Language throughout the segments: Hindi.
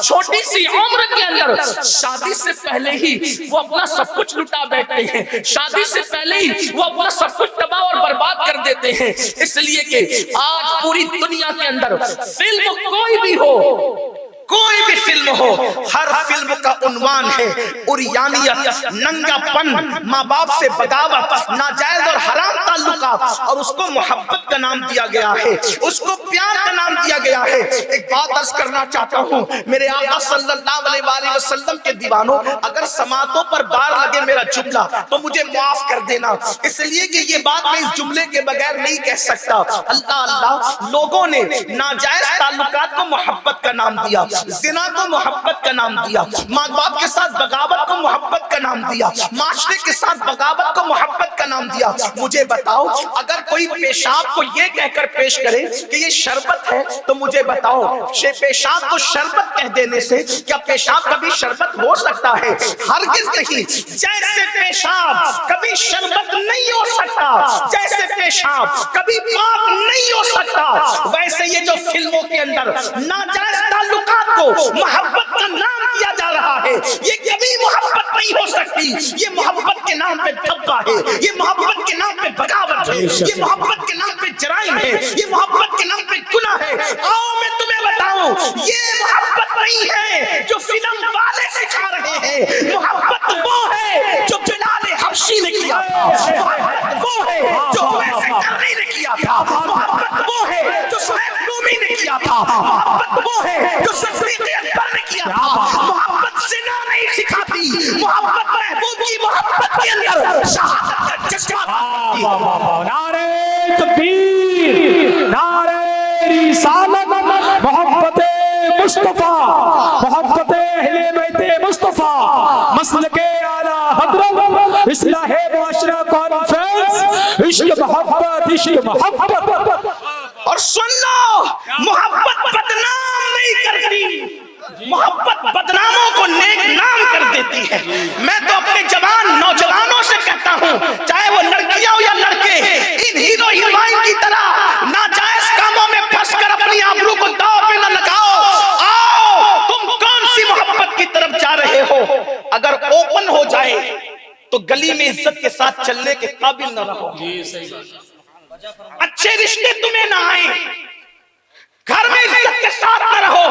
छोटी सी उम्र के अंदर शादी से पहले ही वो अपना सब कुछ लुटा बैठते हैं, शादी से पहले ही वो अपना सब कुछ तबाह और बर्बाद कर देते हैं। इसलिए कि आज पूरी दुनिया के अंदर फिल्म कोई भी हो, कोई भी फिल्म हो, हर फिल्म का उन्वान है उरियानियत, नंगापन, माँ बाप से बगावत, नाजायज और हराम ताल्लुकात, और उसको मोहब्बत का नाम दिया गया है, उसको प्यार का नाम दिया गया है। एक बात अर्ज करना चाहता हूँ, मेरे आका सल्लल्लाहु अलैहि वसल्लम के दीवानों, अगर समातों पर बार लगे मेरा जुमला तो मुझे माफ कर देना, इसलिए कि ये बात मैं इस जुमले के बगैर नहीं कह सकता। अल्लाह अल्लाह, लोगों ने नाजायज ताल्लुकात को मोहब्बत का नाम दिया, ज़िना को मोहब्बत का नाम दिया, माँ बाप के साथ बगावत को मोहब्बत का नाम दिया, माशरे के साथ बगावत को मोहब्बत का नाम दिया। मुझे बताओ, अगर कोई पेशाब को ये कहकर पेश करे कि ये शरबत है, तो मुझे बताओ पेशाब को शरबत कह देने से क्या पेशाब कभी शरबत हो सकता है? हरगिज़ नहीं। जैसे पेशाब कभी शरबत नहीं हो सकता, जैसे पेशाब कभी पाक नहीं हो सकता, वैसे ये जो फिल्मों के अंदर नाजायज ताल्लुकात को मोहब्बत का नाम दिया जा रहा है, ये कभी मोहब्बत नहीं हो सकती। ये मोहब्बत के नाम पे धब्बा है, ये मोहब्बत के नाम पे बगावत है, ये मोहब्बत के नाम पे जराइम है, ये मोहब्बत के नाम पे गुनाह है। आओ मैं तुम्हें बताऊं, ये मोहब्बत नहीं है जो फिल्म वाले सिखा रहे हैं, मोहब्बत वो है जो बिलाल हबशी ने किया था, वो है जो उवैस करनी ने किया था, मोहब्बत वो है जो सुहैब रूमी ने किया था, मोहब्बत वो है जो सिद्दीक़ अकबर ने किया था। मोहब्बत ज़िना नहीं सिखाती, मोहब्बत महबूब की मोहब्बत के अंदर शहादत का जज्बा। नारे तकबीर, नारे रिसालत, मोहब्बते मुस्तफा, मोहब्बते अहले बैते मुस्तफा, मसलके आला हज़रत, इस्लाहे मुआशरा कॉन्फ्रेंस, इश्क मोहब्बत, इश्क मोहब्बत। और सुन लो, मोहब्बत बदनाम नहीं करती, मोहब्बत बदनामों को नेक नाम कर देती है। मैं तो अपने जवान नौजवानों से कहता हूँ, चाहे वो लड़कियां हो या लड़के, इन हीरो हीरोइन की तरह नाजायज कामों में फंसकर अपनी आबरू को दांव पे न लगाओ। आओ, तुम कौन सी मोहब्बत की तरफ जा रहे हो? अगर ओपन हो जाए तो गली में इज्जत के साथ चलने के काबिल न रहो, अच्छे रिश्ते तुम्हें ना आए, घर में इज्जत के साथ न रहो,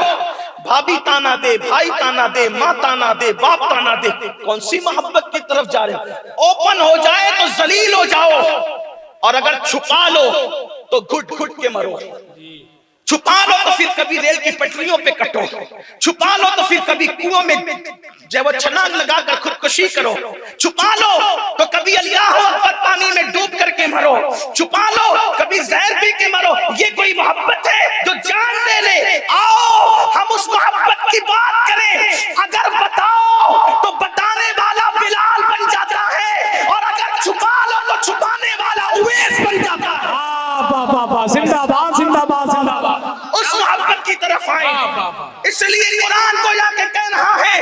भाभी ताना दे, भाई ताना दे, माँ ताना दे, बाप ताना दे, कौन सी मोहब्बत की तरफ जा रहे हो? ओपन हो जाए तो जलील हो जाओ, और अगर छुपा लो तो घुट घुट के मरो। छुपा लो तो फिर कभी रेल की पटरियों पे कटो, छुपा लो तो फिर कभी कुओं में जब वो छलांग लगाकर खुदकुशी करो, छुपा लो तो कभी अल्लाह अकबर पानी में डूब करके मरो, छुपा लो कभी जहर पी के मरो। ये कोई मोहब्बत है जो जान ले ले? आओ हम उस मोहब्बत की बात करें। अगर बताओ तो बताने वाला बिलाल बन जाता है, और अगर छुपा लो तो छुपाने वाला उवैस बन जाता है। जिंदाबाद जिंदाबाद जिंदाबाद। उस मोहब्बत की तरफ आए। इसलिए कुरान को जाके कह रहा है,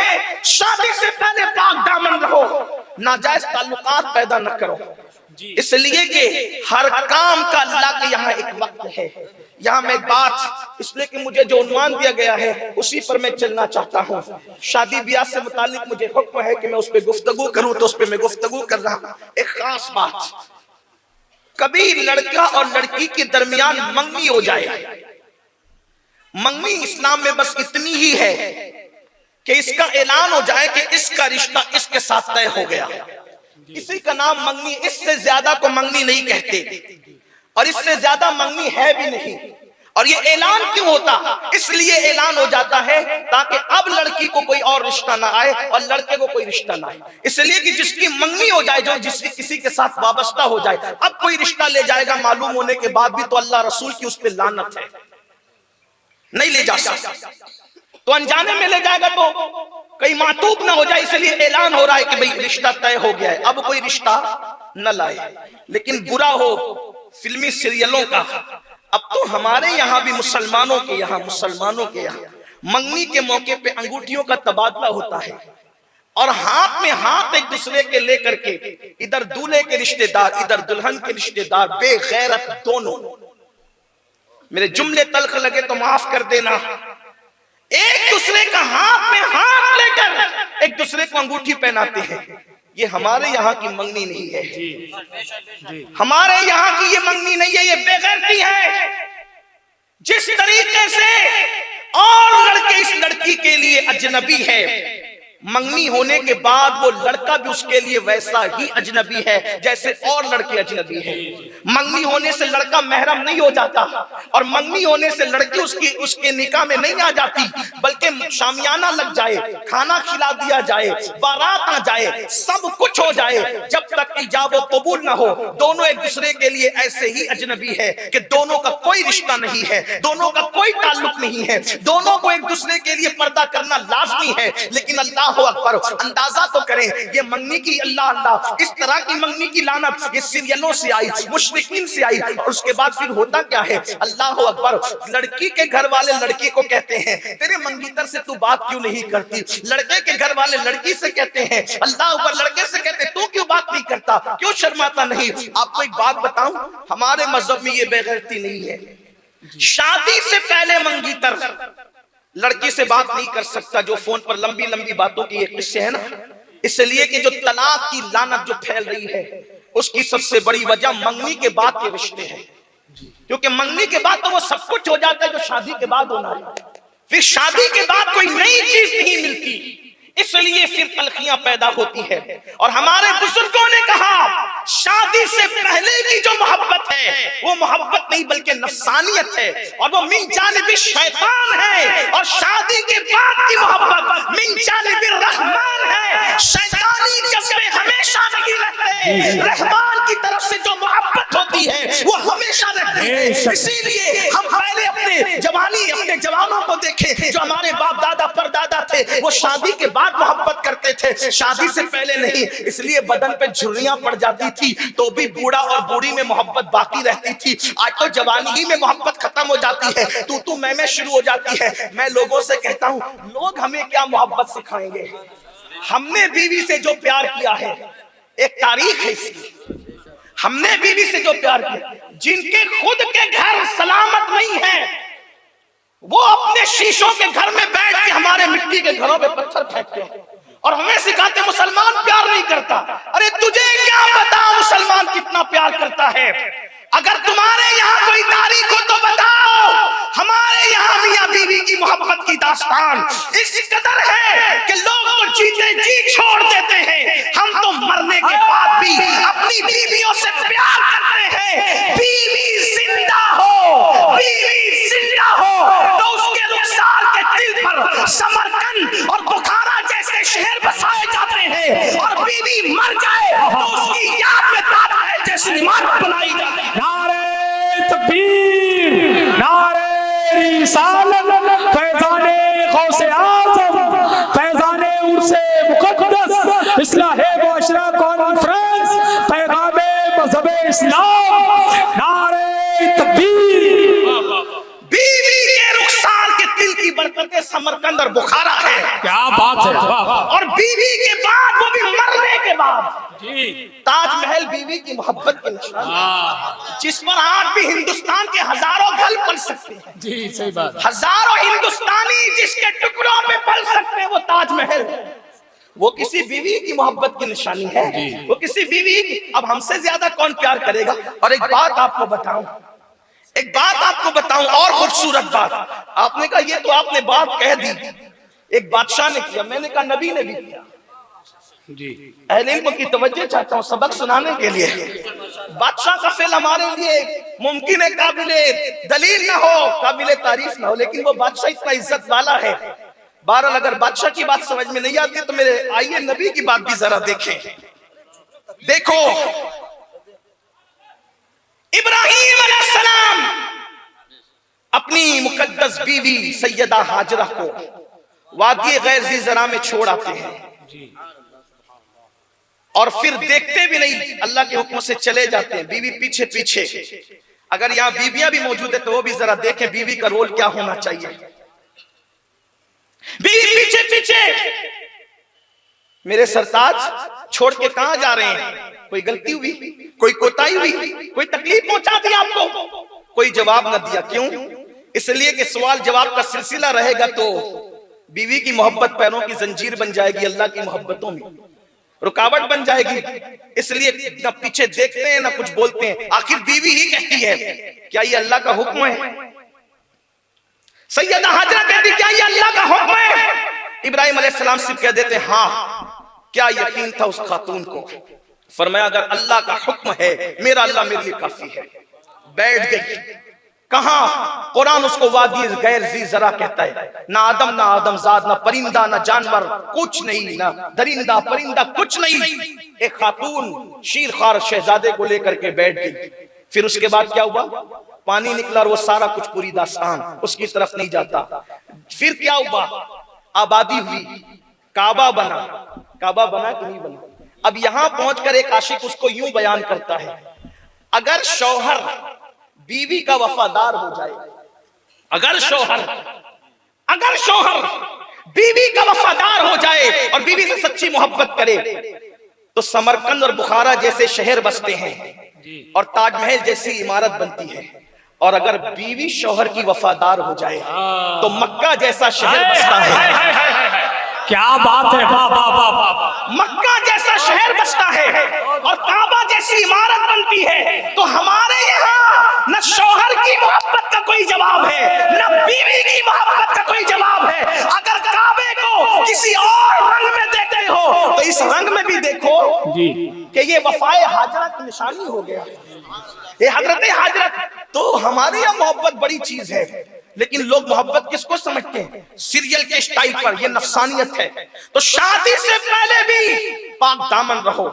शादी से पहले पाक दामन रहो, नाजायज ताल्लुकात पैदा न करो। इसलिए कि हर काम का अल्लाह के यहाँ एक वक्त है। यहाँ मैं बात, इसलिए कि मुझे जो उन्वान दिया गया है उसी पर मैं चलना चाहता हूँ। शादी ब्याह से मुतालिक मुझे हुक्म है कि मैं उस पर गुफ्तगू करूँ, तो उस पर मैं गुफ्तगू कर रहा हूँ। एक खास बात, कभी लड़का और लड़की के दरमियान मंगनी हो जाए, मंगनी इस्लाम में बस इतनी ही है कि इसका ऐलान हो जाए कि इसका रिश्ता इसके साथ तय हो गया, इसी का नाम मंगनी। इससे ज्यादा को मंगनी नहीं कहते, और इससे ज्यादा मंगनी है भी नहीं। और ये ऐलान क्यों होता? इसलिए ऐलान हो जाता है ताकि अब लड़की को कोई और रिश्ता ना आए और लड़के को कोई रिश्ता ना आए। इसलिए कि जिसकी मंगनी हो जाए, जो जिसकी किसी के साथ वाबस्ता हो जाए, अब कोई रिश्ता ले जाएगा मालूम होने के बाद भी तो अल्लाह रसूल की उस पर लानत है, नहीं ले जा सकता। तो अनजाने में ले जाएगा तो कहीं मातूब ना हो जाए, इसलिए ऐलान हो रहा है कि भाई रिश्ता तय हो गया है, अब कोई रिश्ता न लाए। लेकिन बुरा हो फिल्मी सीरियलों का, अब तो हमारे यहाँ भी मुसलमानों के यहाँ मंगनी के मौके पे अंगूठियों का तबादला होता है, और हाथ में हाथ एक दूसरे के लेकर के, इधर दूल्हे के रिश्तेदार, इधर दुल्हन के रिश्तेदार, बेगैरत दोनों। मेरे जुमले तल्ख लगे तो माफ कर देना, एक दूसरे का दूसरे को अंगूठी पहनाते हैं। ये हमारे यहाँ की मंगनी नहीं है, हमारे यहाँ की ये मंगनी नहीं है, ये बेगैरती है। जिस तरीके से और लड़के इस लड़की के लिए अजनबी है, मंगनी होने के बाद वो लड़का भी उसके लिए वैसा ही अजनबी है जैसे और लड़के अजनबी हैं। मंगनी होने से लड़का महरम नहीं हो जाता, और मंगनी होने से लड़की उसके निकाह में नहीं आ जाती, बल्कि शामियाना लग जाए, खाना खिला दिया जाए, बारात आ जाए, सब कुछ हो जाए, जब तक इजाब व कबूल ना हो, दोनों एक दूसरे के लिए ऐसे ही अजनबी है कि दोनों का कोई रिश्ता नहीं है, दोनों का कोई ताल्लुक नहीं है, दोनों को एक दूसरे के लिए पर्दा करना लाजमी है। लेकिन अल्लाह अकबर, अंदाजा तो करें, ये मंगनी की अल्लाह अल्लाह, इस तरह की मंगनी की लानत ये सीरियलों से आई, मुशरिकीन से आई, और उसके बाद फिर होता क्या है, अल्लाह अकबर, लड़की के घर वाले लड़की को कहते हैं तेरे मंगीतर से तू बात क्यों नहीं करती, लड़के के घर वाले लड़की से कहते हैं, अल्लाह अकबर, लड़के से कहते हैं तू क्यों बात नहीं करता, क्यों शर्माता नहीं। आपको एक बात बताऊं, हमारे मजहब में ये बेगैरती नहीं है। शादी से पहले मंगीतर लड़की से बात नहीं कर सकता, जो फोन पर लंबी लंबी बातों की एक किस्से है ना, इसलिए कि जो तलाक की लानत जो फैल रही है उसकी सबसे बड़ी वजह मंगनी के बाद के रिश्ते हैं। क्योंकि मंगनी के बाद तो वो सब कुछ हो जाता है जो शादी के बाद होना है, फिर शादी के बाद कोई नई चीज नहीं मिलती, इसलिए फिर तलखियां पैदा होती है। और हमारे बुजुर्गों ने कहा शादी से पहले की जो मोहब्बत है वो मोहब्बत नहीं बल्कि नफसानियत है, और वो मिन जानिब शैतान है, और शादी के बाद की मोहब्बत मिन जानिब रहमान है। शैतानी जज्बे हमेशा नहीं रहते, रहमान की तरफ से जो मोहब्बत होती है वो हमेशा रहती है। इसीलिए हम पहले अपने जवानों को देखें, जो हमारे बाप दादा परदादा थे, वो शादी के बाद मोहब्बत करते थे, शादी से पहले नहीं। इसलिए बदन पे झुर्रियां पड़ जाती थी तो भी बूढ़ा और बूढ़ी में मोहब्बत बाकी रहती थी। आज तो जवानी ही में मोहब्बत खत्म हो जाती है, तू मैं शुरू हो जाती है। मैं लोगों से कहता हूं, लोग हमें क्या मोहब्बत सिखाएंगे। हमने बीवी से जो प्यार किया है, एक तारीख है इसकी, हमने बीवी से जो प्यार किया, जिनके खुद के घर सलामत नहीं है, वो अपने शीशों के घर में बैठ के हमारे मिट्टी के घरों पे पत्थर फेंकते हैं और हमें सिखाते मुसलमान प्यार नहीं करता। अरे तुझे क्या पता मुसलमान कितना प्यार करता है। अगर तुम्हारे यहाँ कोई तारीख हो तो बताओ। हमारे यहाँ मियां बीवी की मोहब्बत की दास्तान इस कदर है कि लोग तो जीते जी छोड़ देते हैं, हम तो मरने के बाद भी अपनी बीवियों से प्यार करते हैं। बीवी जिंदा हो, बीवी जिंदा हो तो उसके रुखसार के दिल पर समरकंद और बुखारा जैसे शहर बसाए जाते हैं, और बीवी मर जाए तो उसकी याद में ताजमहल जैसी इमारत बनाई जाती है। नारे तकबीर, नारे रिसालत, फैज़ाने गौसे आज़म, फैज़ाने उर्से मुक़द्दस, इस्लाहे मुआशरा कॉन्फ्रेंस, पैगामे मज़हब इस्लाम, नारे तकबीर। बीवी के रुखसार के दिल की बरकतें समरकंद और बुखारा है। क्या बात है। और बीवी के बाद, वो भी मरने के बाद, ताजमहल बीवी की मोहब्बत के निशान, जिस पर आज भी हिंदुस्तान के हजारों घर पल सकते हैं। जी सही बात। हजारों हिंदुस्तानी जिसके टुकड़ों में पल सकते हैं, वो ताजमहल, वो किसी बीवी की मोहब्बत की निशानी है। वो किसी बीवी की, अब हमसे ज्यादा कौन प्यार करेगा। और एक बात आपको बताऊं, एक बात आपको बताऊं और खूबसूरत बात। आपने कहा ये तो आपने बात कह दी, एक बादशाह ने किया, मैंने कहा नबी ने भी किया। अहले इल्म की तवज्जो चाहता हूं सबक सुनाने के लिए। बादशाह का फेल हमारे लिए मुमकिन है काबिले दलील ना हो, काबिले तारीफ ना हो, लेकिन वो बादशाह इतना इज्जत वाला है। बहरहाल अगर बादशाह की बात समझ में नहीं आती तो मेरे आइए नबी की बात भी जरा देखें। देखो इब्राहीम अलैहिस्सलाम अपनी मुकद्दस बीवी सैयदा हाजरा को वादी गैर ज़ी ज़रा में छोड़ आते हैं और फिर देखते भी नहीं, अल्लाह के हुक्म से चले जाते हैं, बीवी पीछे पीछे। अगर यहाँ बीवियां भी मौजूद है तो वो भी जरा देखें बीवी का रोल क्या होना चाहिए। बीवी पीछे पीछे, मेरे सरताज छोड़ के कहां जा रहे हैं? कोई गलती हुई, कोई कोताही हुई, कोई तकलीफ पहुंचा दी आपको? कोई जवाब न दिया। क्यों? इसलिए कि सवाल जवाब का सिलसिला रहेगा तो बीवी की मोहब्बत पैरों की जंजीर बन जाएगी, अल्लाह की मोहब्बतों में रुकावट बन जाएगी। इसलिए न पीछे देखते हैं ना कुछ बोलते हैं, आखिर बीवी ही कहती है। क्या ये अल्लाह का हुक्म है? सैयदा हाजरा कहती क्या ये अल्लाह का हुक्म है? इब्राहिम अलैहिस्सलाम सिर्फ कह देते हाँ। क्या यकीन था उस खातून को? फरमाया अगर अल्लाह का हुक्म है, मेरा अल्लाह मेरे लिए काफी है। बैठ गई। कहां? कुरान उसको वादी गैर जी जरा कहता है। ना आदम ना आदमजाद, ना परिंदा ना जानवर, कुछ नहीं, ना दरिंदा परिंदा, कुछ नहीं। एक खातून शीरखार शहजादे को लेकर के बैठ गई। फिर उसके बाद क्या हुआ? पानी निकला और वो सारा कुछ पूरी दास्तान उसकी तरफ नहीं जाता। फिर क्या हुआ? आबादी हुई, काबा बना। काबा बना कि नहीं बना? अब यहां पहुंचकर एक आशिक उसको यूं बयान करता है, अगर शौहर बीवी का वफादार हो जाए, अगर शौहर बीवी का वफादार हो जाए और बीवी से सच्ची मोहब्बत करे तो समरकंद और बुखारा जैसे शहर बसते हैं और ताजमहल जैसी इमारत बनती है। और अगर बीवी शौहर की वफादार हो जाए तो मक्का जैसा शहर बसता है। क्या बात है, वाह वाह वाह वाह। मक्का जैसा शहर बसता है और काबा जैसी इमारत बनती है। तो हमारे यहाँ न शौहर की मोहब्बत का कोई जवाब है, न बीवी की मोहब्बत का कोई जवाब है। अगर काबे को किसी और रंग में देखते हो तो इस रंग में भी देखो जी कि ये वफाए हाजरा की निशानी हो गया। ये हजरत हाजरा। तो हमारे यहाँ मोहब्बत बड़ी चीज है, लेकिन लोग मोहब्बत किसको समझते हैं? सीरियल के स्टाइल पर। ये नफसानियत है। तो शादी से पहले भी पाक दामन रहो।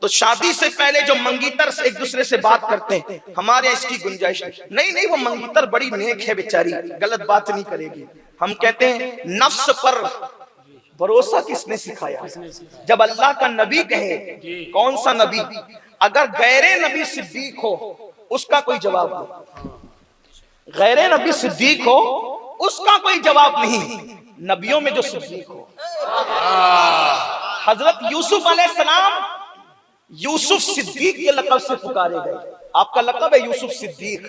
तो शादी से पहले जो मंगीतर से एक दूसरे से बात करते हैं, हमारे इसकी गुंजाइश नहीं। वो मंगीतर बड़ी नेक है बेचारी, गलत बात नहीं करेगी। हम कहते हैं नफ्स पर भरोसा किसने सिखाया? जब अल्लाह का नबी कहे, कौन सा नबी? अगर गैरे नबी सिद्दीक हो उसका कोई जवाब नहीं, गैरे नबी सिद्दीक हो उसका कोई जवाब नहीं, नबियों में जो सिद्दीक हो। हजरत यूसुफ अलैहिस्सलाम यूसुफ सिद्दीक के लक़ब से पुकारे गए। आपका लक़ब है यूसुफ सिद्दीक।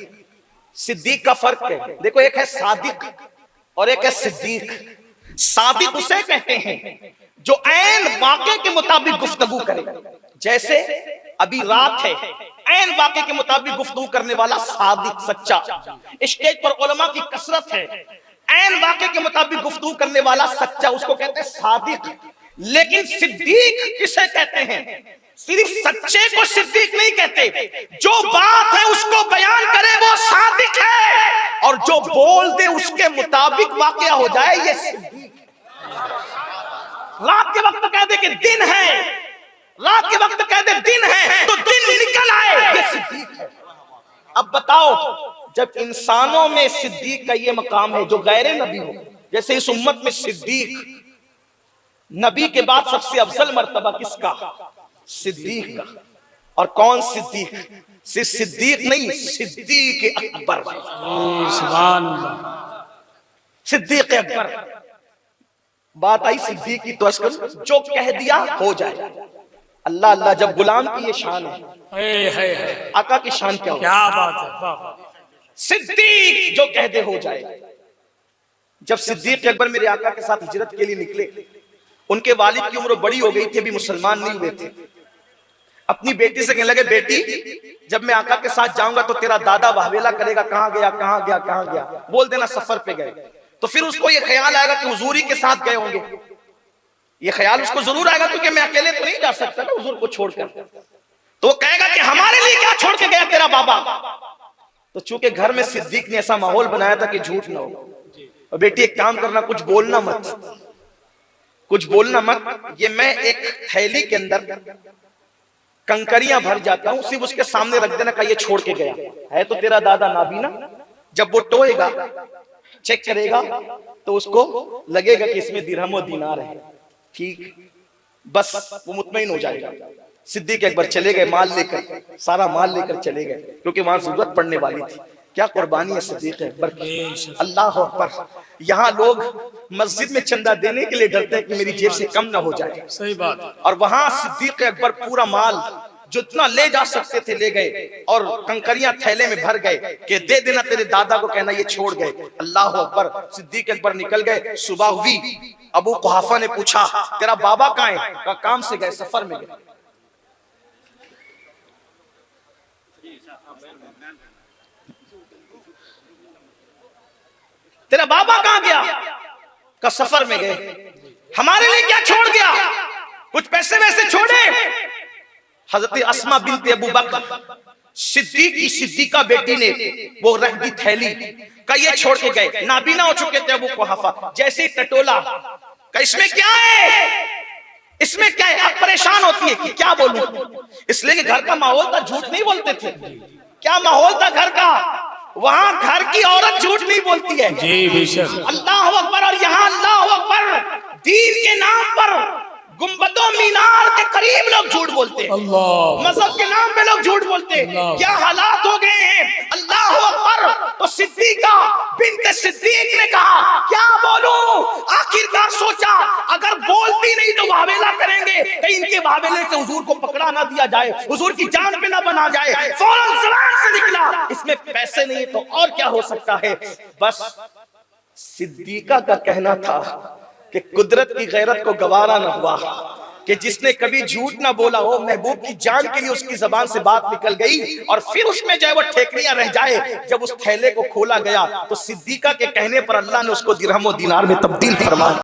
सिद्दीक का फर्क है, देखो, एक है सादिक और एक है सिद्दीक। सादिक उसे कहते हैं जो ऐन वाक़े के मुताबिक गुफ्तगू करे। जैसे अभी रात है, ऐन वाक़े के मुताबिक गुफ्तगू करने वाला सादिक, सच्चा। स्टेज पर उलमा की कसरत है, ऐन वाक़े के मुताबिक गुफ्तगू करने वाला सच्चा, उसको कहते हैं सादिक। लेकिन सिद्दीक किसे कहते हैं? सिर्फ सच्चे को सिद्दीक नहीं कहते, जो बात है उसको बयान करे वो सादिक है, और जो बोल दे उसके मुताबिक वाक़या हो जाए ये सिद्दीक। रात के वक्त कह दे कि दिन है, रात के वक्त कह दे दिन है तो दिन निकल आए, ये सिद्दीक है। अब बताओ, जब इंसानों में सिद्दीक का ये मकाम है जो गैर नबी हो, जैसे इस उम्मत में सिद्दीक, नबी के बाद सबसे अफजल मर्तबा किसका? सिद्दीक का। और कौन सिद्दीक? सिर्फ सिद्दीक नहीं, सिद्दीक अकबर, सिद्दीक अकबर। बात आई सिद्दीक की, तो जो कह दिया हो जाए। अल्लाह अल्लाह, जब गुलाम की ये शान है, आका की शान क्या हो? क्या बात है। सिद्दीक जो कह दे हो जाए। जब सिद्दीक अकबर मेरे आका के साथ हिजरत के लिए निकले, उनके वालिद की उम्र बड़ी हो गई थी, अभी मुसलमान नहीं हुए थे। अपनी बेटी से कहने लगे, बेटी जब मैं आका के साथ जाऊंगा तो तेरा दादा वाहवेला करेगा, कहां गया कहां गया कहां गया, बोल देना सफर पे गए। तो फिर उसको ये ख्याल आएगा कि हुजूर ही के साथ गए होंगे। ये ख्याल उसको जरूर आएगा, क्योंकि मैं अकेले तो नहीं जा सकता ना हुजूर को छोड़कर। तो वो कहेगा कि हमारे लिए क्या छोड़ के गया तेरा बाबा। तो चूंकि घर में सिद्दीक ने ऐसा माहौल बनाया था कि झूठ ना हो, और बेटी एक काम करना, कुछ बोलना मत, कुछ बोलना मत। ये मैं एक थैली के अंदर कंकरियां भर जाता हूं, सिर्फ उसके सामने रख देना का ये छोड़ के गया है तो तेरा दादा नाबीना। जब वो टोएगा, चेक करेगा, तो उसको लगेगा कि इसमें दिरहम और दीनार है, ठीक, बस वो मुतमईन हो जाएगा। सिद्दीक अकबर चले गए, माल लेकर, सारा माल लेकर चले गए, क्योंकि वहां जरूरत पड़ने वाली थी। क्या कुर्बानी है सिद्दीक अकबर की, अल्लाह अकबर। यहाँ लोग मस्जिद में चंदा देने के लिए डरते हैं कि मेरी जेब से कम ना हो जाए। सही बात। और वहां सिद्दीक अकबर पूरा माल जितना ले जा सकते थे ले गए और कंकरियां थैले में भर गए कि दे देना, तेरे दादा को कहना ये छोड़ गए। अल्लाह अकबर। सिद्दीक अकबर निकल गए। सुबह हुई, अबू कुहाफा ने पूछा तेरा बाबा कहाँ है? कहा काम से गए, सफर में गए। तेरा बाबा कहाँ गया? का सफर में गए। हमारे लिए क्या छोड़ गया? कुछ पैसे वैसे छोड़े? हजरत अस्मा बिनते अबू बकर सिद्दीक की सिद्दीका बेटी ने वो रख दी थैली, का ये छोड़ के गए। नाबीना हो चुके थे अबू कुहाफा। जैसे ही टटोला, का इसमें क्या है? इसमें क्या है? अब परेशान होती है कि क्या बोलूं, इसलिए कि घर का माहौल था, झूठ नहीं बोलते थे। क्या माहौल था घर का? वहां घर की औरत झूठ नहीं बोलती है। जी बेशक। अल्लाह अकबर। और यहाँ अल्लाह अकबर, दीन के नाम पर गुंबदों मीनार के करीब लोग झूठ बोलते हैं। अल्लाह। मजहब के नाम पे लोग झूठ बोलते हैं। क्या हालात हो गए हैं। अल्लाह अकबर। तो सिद्दीका बिन्त सिद्दीक ने कहा क्या बोलूं? आखिरकार सोचा अगर बोलती नहीं तो वावेला करेंगे, कहीं इनके वावेले से हुजूर को पकड़ा ना दिया जाए, हुजूर की जान पे ना बना जाए। फौरन ज़बान से निकला इसमें पैसे नहीं तो और क्या हो सकता है। बस सिद्दीका का कहना था कि कुदरत की गैरत को गवारा न हुआ कि जिसने कभी झूठ ना बोला हो, महबूब की जान के लिए उसकी जबान से बात निकल गई और फिर उसमें जो है वो ठेकरियां रह जाए। जब उस थैले को खोला गया तो सिद्दीका के कहने पर अल्लाह ने उसको दिरहम और दीनार में तब्दील फरमाया।